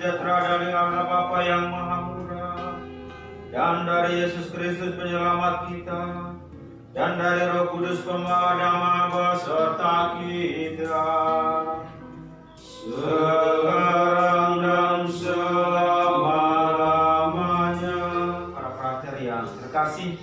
sejahtera dari Allah Bapa yang Maha Murah, dan dari Yesus Kristus penyelamat kita, dan dari Roh Kudus Pemadam beserta kita, sekarang dan selama-lamanya. Para frater yang terkasih,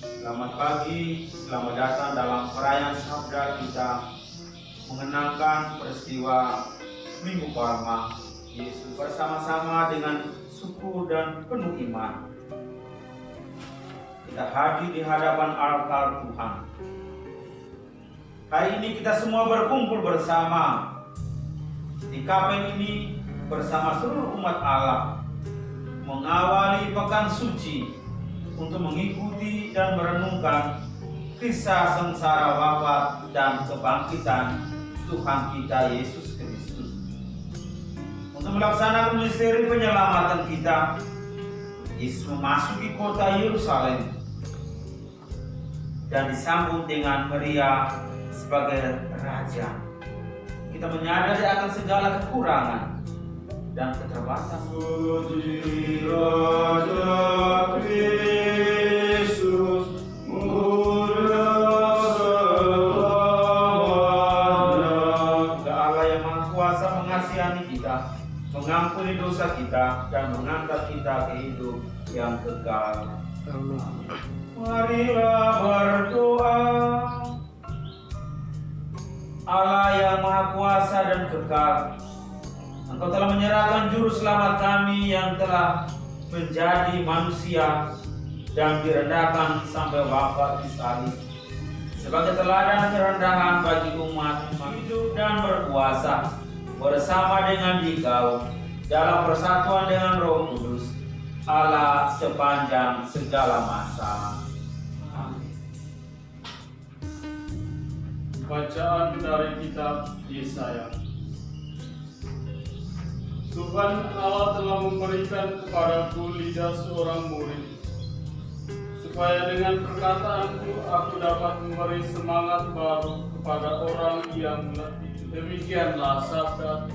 selamat pagi, selamat datang dalam perayaan Sabda kita, mengenangkan peristiwa Minggu Palma Yesus bersama-sama dengan suku dan penuh iman. Kita hadir di hadapan altar Tuhan. Hari ini kita semua berkumpul bersama di kapel ini bersama seluruh umat Allah, mengawali pekan suci untuk mengikuti dan merenungkan kisah sengsara wafat dan kebangkitan Tuhan kita Yesus Kristus. Untuk melaksanakan misteri penyelamatan kita, Yesus memasuki kota Yerusalem dan disambut dengan meriah sebagai Raja. Kita menyadari akan segala kekurangan dan keterbatasan. Puji Raja Kristus, mulia selamanya. Allah yang Maha Kuasa mengasihani kita, mengampuni dosa kita, dan mengangkat kita ke hidup yang kekal. Amin. Marilah berdoa. Allah yang Maha Kuasa dan kekal, Engkau telah menyerahkan juru selamat kami yang telah menjadi manusia dan direndahkan sampai wafat di salib, sebagai teladan kerendahan bagi umat hidup dan berkuasa bersama dengan Dikau dalam persatuan dengan Roh Kudus, Allah sepanjang segala masa. Amin. Bacaan dari kitab Yesaya. Tuhan Allah telah memberikan kepadaku lidah seorang murid, supaya dengan perkataanku aku dapat memberi semangat baru kepada orang yang letih. Demikianlah sabda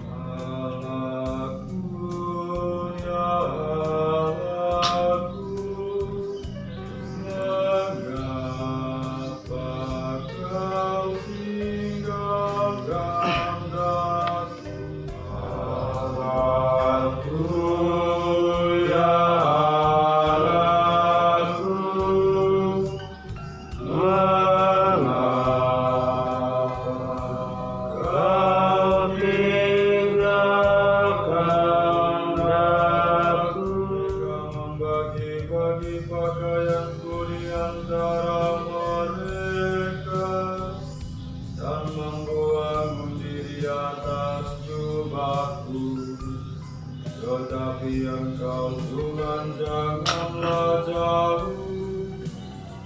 tetapi Engkau Tuhan janganlah jauh,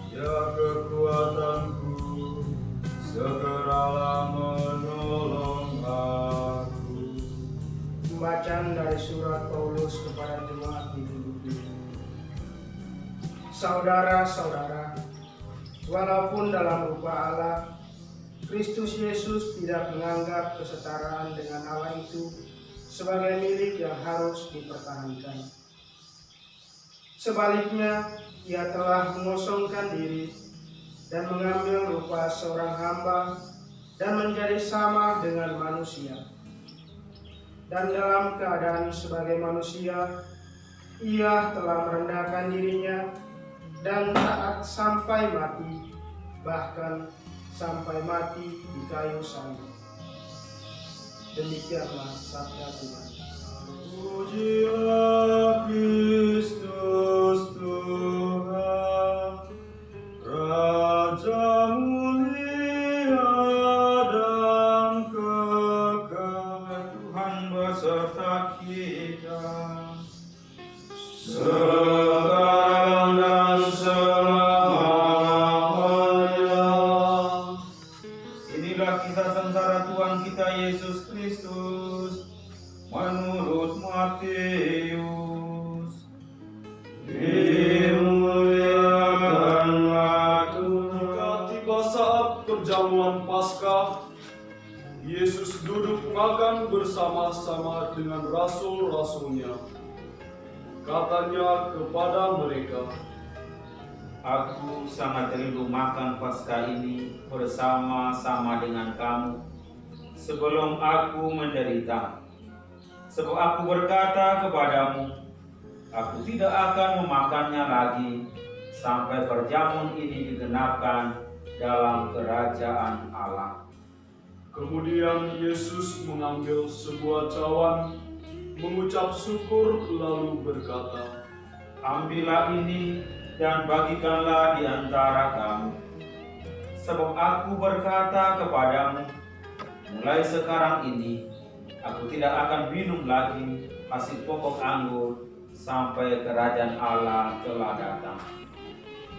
ya kekuatanku, segeralah menolong aku. Pembacaan dari surat Paulus kepada jemaat di Filipi. Saudara-saudara, walaupun dalam rupa Allah, Kristus Yesus tidak menganggap kesetaraan dengan Allah itu sebagai milik yang harus dipertahankan. Sebaliknya, ia telah mengosongkan diri dan mengambil rupa seorang hamba dan menjadi sama dengan manusia. Dan dalam keadaan sebagai manusia, ia telah merendahkan dirinya dan taat sampai mati, bahkan sampai mati di kayu salib. Demikianlah sabda Tuhan. Pujilah Kristus Tuhan, Raja mulia dan kekal. Tuhan beserta kita, sekarang dan selamanya. Inilah kisah sengsara Tuhan kita Yesus Kristus menurut Matius. Dimuliakanlah Tuhan. Tiba saat perjamuan Paskah, Yesus duduk makan bersama-sama dengan rasul-rasulnya. Katanya kepada mereka, Aku sangat rindu makan Paskah ini bersama-sama dengan kamu sebelum aku menderita. Sebab aku berkata kepadamu, aku tidak akan memakannya lagi sampai perjamuan ini digenapkan dalam kerajaan Allah. Kemudian Yesus mengambil sebuah cawan, mengucap syukur lalu berkata, Ambillah ini dan bagikanlah di antara kamu. Sebab aku berkata kepadamu, mulai sekarang ini aku tidak akan minum lagi hasil pokok anggur sampai kerajaan Allah telah datang.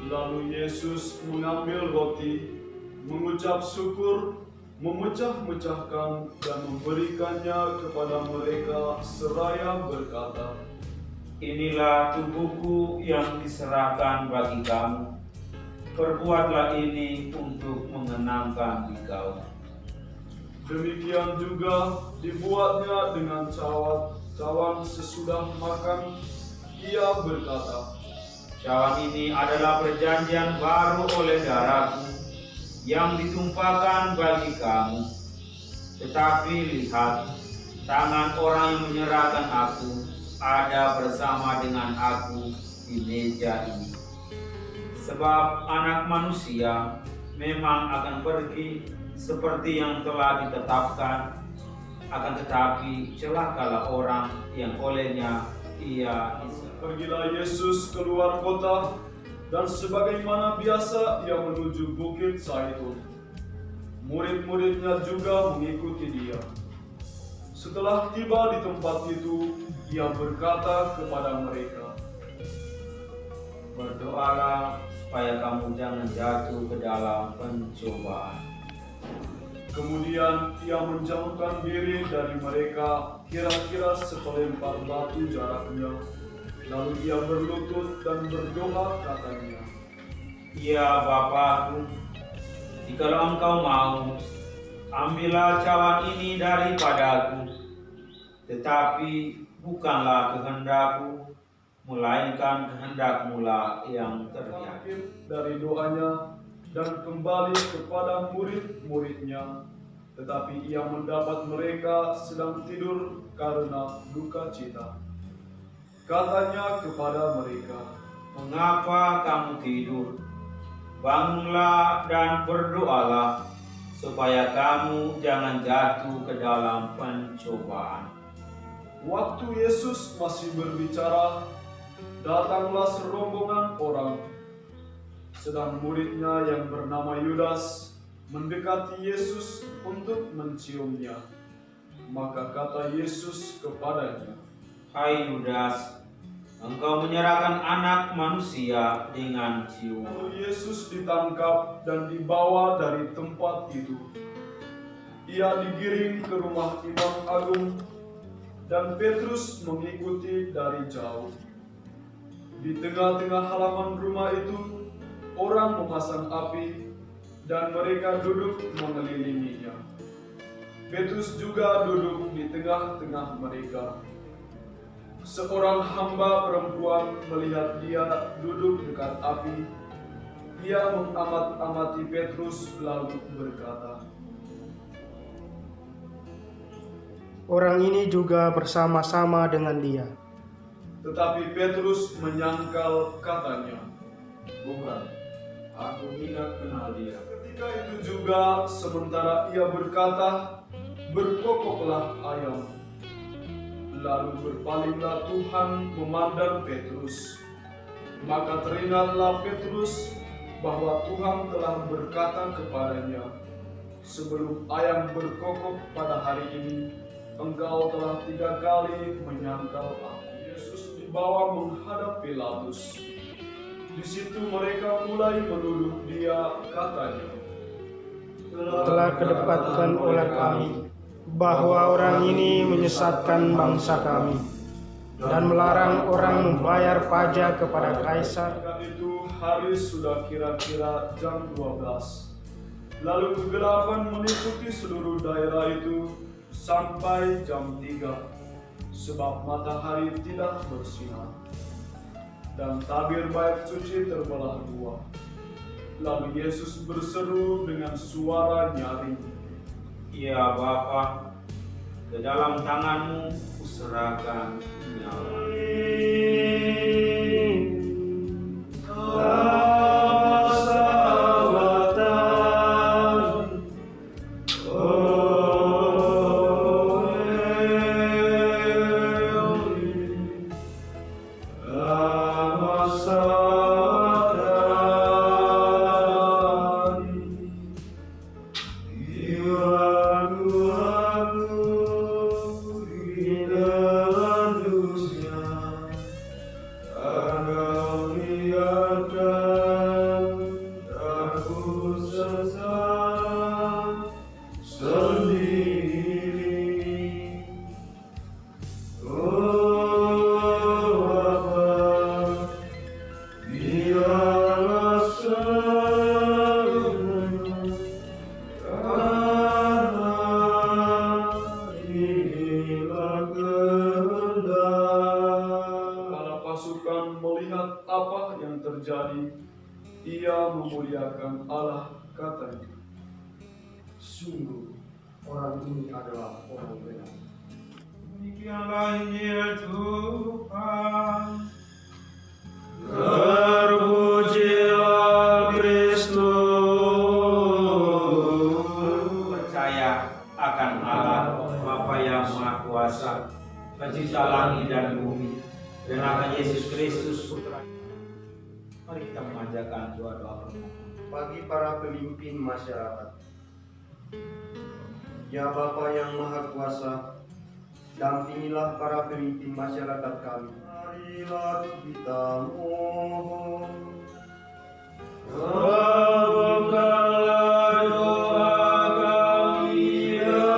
Lalu Yesus mengambil roti, mengucap syukur, memecah-mecahkan dan memberikannya kepada mereka seraya berkata, Inilah tubuhku yang diserahkan bagi kamu. Perbuatlah ini untuk mengenangkan engkau. Demikian juga dibuatnya dengan cawan sesudah makan. Ia berkata, Cawan ini adalah perjanjian baru oleh darahku yang ditumpahkan bagi kamu. Tetapi lihat, tangan orang yang menyerahkan aku ada bersama dengan aku di meja ini. Sebab anak manusia memang akan pergi seperti yang telah ditetapkan, akan tetapi celakalah orang yang olehnya ia diserahkan. pergilah Yesus keluar kota, dan sebagaimana biasa ia menuju Bukit Zaitun. Murid-muridnya juga mengikuti dia. Setelah tiba di tempat itu, ia berkata kepada mereka, Berdoalah supaya kamu jangan jatuh ke dalam pencobaan. Kemudian ia menjauhkan diri dari mereka kira-kira sepelempar batu jaraknya. Lalu ia berlutut dan berdoa katanya, Ya Bapakku, jikalau engkau mau, ambillah cawan ini daripadaku. Tetapi bukanlah kehendakku, melainkan kehendak-Mulah yang terjadi. bangkit dari doanya dan kembali kepada murid-muridnya. Tetapi ia mendapat mereka sedang tidur karena duka cita. Katanya kepada mereka, Mengapa kamu tidur? Bangunlah dan berdoalah, supaya kamu jangan jatuh ke dalam pencobaan. waktu Yesus masih berbicara, datanglah serombongan orang. Sedang muridnya yang bernama Yudas mendekati Yesus untuk menciumnya. Maka kata Yesus kepadanya, Hai Yudas, engkau menyerahkan anak manusia dengan cium. lalu Yesus ditangkap dan dibawa dari tempat itu. Ia digiring ke rumah Imam Agung, dan Petrus mengikuti dari jauh. Di tengah-tengah halaman rumah itu, orang memasang api, dan mereka duduk mengelilinginya. Petrus juga duduk di tengah-tengah mereka. Seorang hamba perempuan melihat dia duduk dekat api. Ia mengamat-amati Petrus lalu berkata, Orang ini juga bersama-sama dengan dia. tetapi Petrus menyangkal katanya, Bukan, aku tidak kenal dia. ketika itu juga sementara ia berkata, berkokoklah ayam. Lalu berpalinglah Tuhan memandang Petrus. Maka teringatlah Petrus bahwa Tuhan telah berkata kepadanya, sebelum ayam berkokok pada hari ini, engkau telah 3 kali menyangkal aku. Yesus dibawa menghadap Pilatus. Di situ mereka mulai menuduh dia, katanya, Telah kedapatkan oleh kami bahwa orang ini menyesatkan bangsa kami dan melarang orang membayar pajak kepada Kaisar. Ketika itu hari sudah kira-kira jam 12. Lalu kegelapan meliputi seluruh daerah itu sampai jam 3, sebab matahari tidak bersinar. Dan tabir bait suci terbelah dua. Lalu Yesus berseru dengan suara nyaring, Ya Bapa, ke dalam tanganmu kuserahkan nyawa. Melihat apa yang terjadi, ia memuliakan Allah, katanya, sungguh orang ini adalah orang benar. Demikianlah Injil Tuhan. Terpujilah Kristus. Percaya akan Allah Bapa yang Maha Kuasa, Pencipta langit dan bumi, dan akan Yesus Kristus Putra. Mari kita memanjatkan doa-doa permohonan. Bagi para pemimpin masyarakat, Ya Bapa yang Maha Kuasa, dampingilah para pemimpin masyarakat kami. Marilah kita mohon. Kabulkanlah doa kami, ya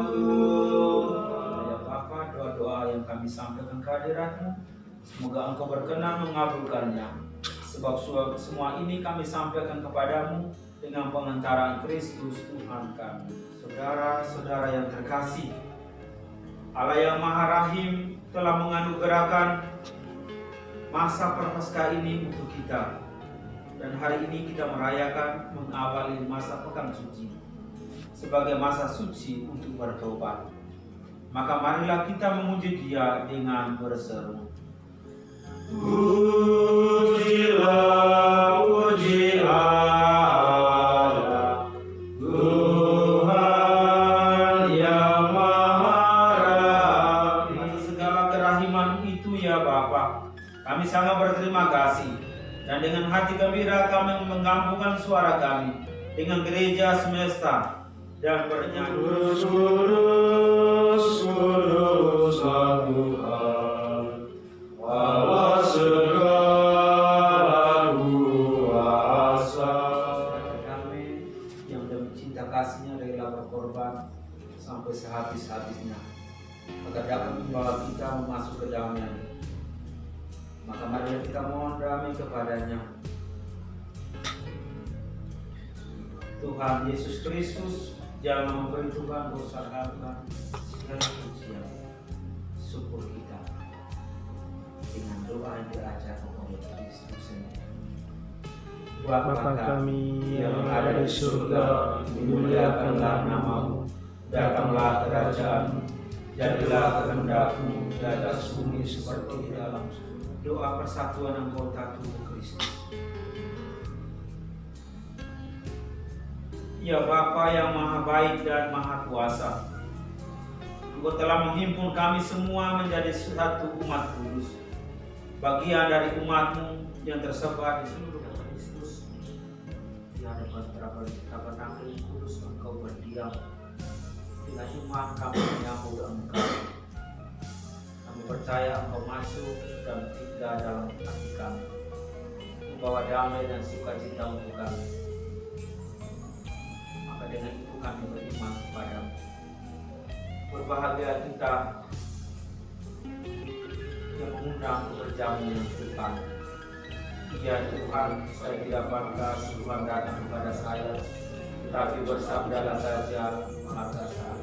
Tuhan. Ya Bapa, doa-doa yang kami sampaikan ke hadirat-Mu, semoga Engkau berkenan mengabulkannya. Sebab semua ini kami sampaikan kepadamu dengan pengantaran Kristus Tuhan kami. Saudara-saudara yang terkasih, Allah yang Maha Rahim telah menganugerahkan masa Prapaskah ini untuk kita. Dan hari ini kita merayakan mengawali masa Pekan Suci sebagai masa suci untuk bertobat. Maka marilah kita memuji Dia dengan berseru. Pujilah, puji Allah, Tuhan yang Maha Rahim. Atas segala kerahiman itu ya Bapa, kami sangat berterima kasih. Dan dengan hati gembira kami menggambungkan suara kami dengan gereja semesta dan bernyanyi. Kudus, kudus, kudus Tuhan, Allah segala kuasa. Kami yang demi cinta kasihnya rela berkorban sampai sehabis-habisnya, agar dapat membawa kita masuk ke damaian. Maka marilah kita mohon damai kepadanya. Tuhan Yesus Kristus, jangan memberi Tuhan bersarkan segala pujian, syukur kita dengan doa yang diajarkan oleh Kristus sendiri. Bapa kami yang ada di surga, dimuliakanlah namamu, datanglah kerajaan-Mu, jadilah kehendak-Mu di atas bumi seperti di dalam surga. Doa persatuan anggota tubuh Kristus. Ya Bapa yang Maha Baik dan Maha Kuasa, Engkau telah menghimpun kami semua menjadi satu umat kudus, bagian dari umat-Mu yang tersebar di seluruh Kristus. Di hadapan tabernakel kudus Engkau berdiam, dengan iman kami menyambut Engkau. Kami percaya Engkau masuk dan tinggal dalam hati kami, membawa damai dan sukacita untuk kami. Maka dengan itu kami beriman kepadamu. Berbahagia kita yang mengundang berjamu yang depan. Ya Tuhan, saya tidak pantas Tuhan datang kepada saya, tetapi bersabdalah saja maka saya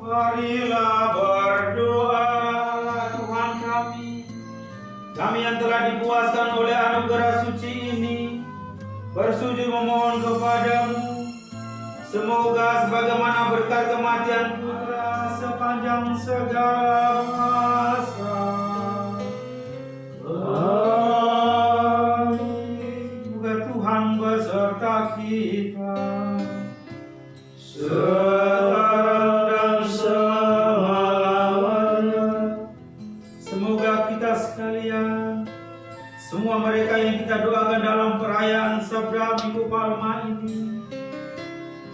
Marilah berdoa. Tuhan kami, kami yang telah dipuaskan oleh anugerah suci ini, bersujud memohon kepadamu, semoga sebagaimana berkat kematian Putra sepanjang segala masa. Amin. Semoga Tuhan beserta kita sekarang dan selamanya. Semoga kita sekalian, semua mereka yang kita doakan dalam perayaan Sabda Minggu Palma ini,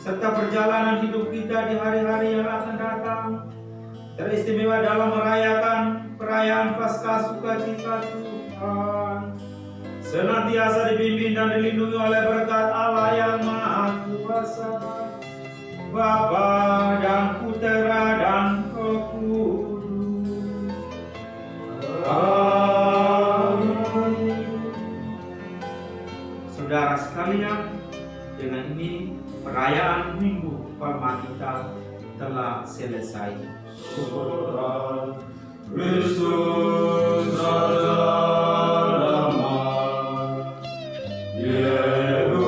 serta perjalanan hidup kita di hari-hari yang akan datang, teristimewa dalam merayakan perayaan Paskah Sukacita Tuhan, senantiasa dibimbing dan dilindungi oleh berkat Allah yang Maha Kuasa, Bapa dan Putera dan Roh Kudus. Amin. Saudara sekalian, dengan ini perayaan Minggu Palma kita telah selesai. Syukur Kristus Raja Damai Yerusalem.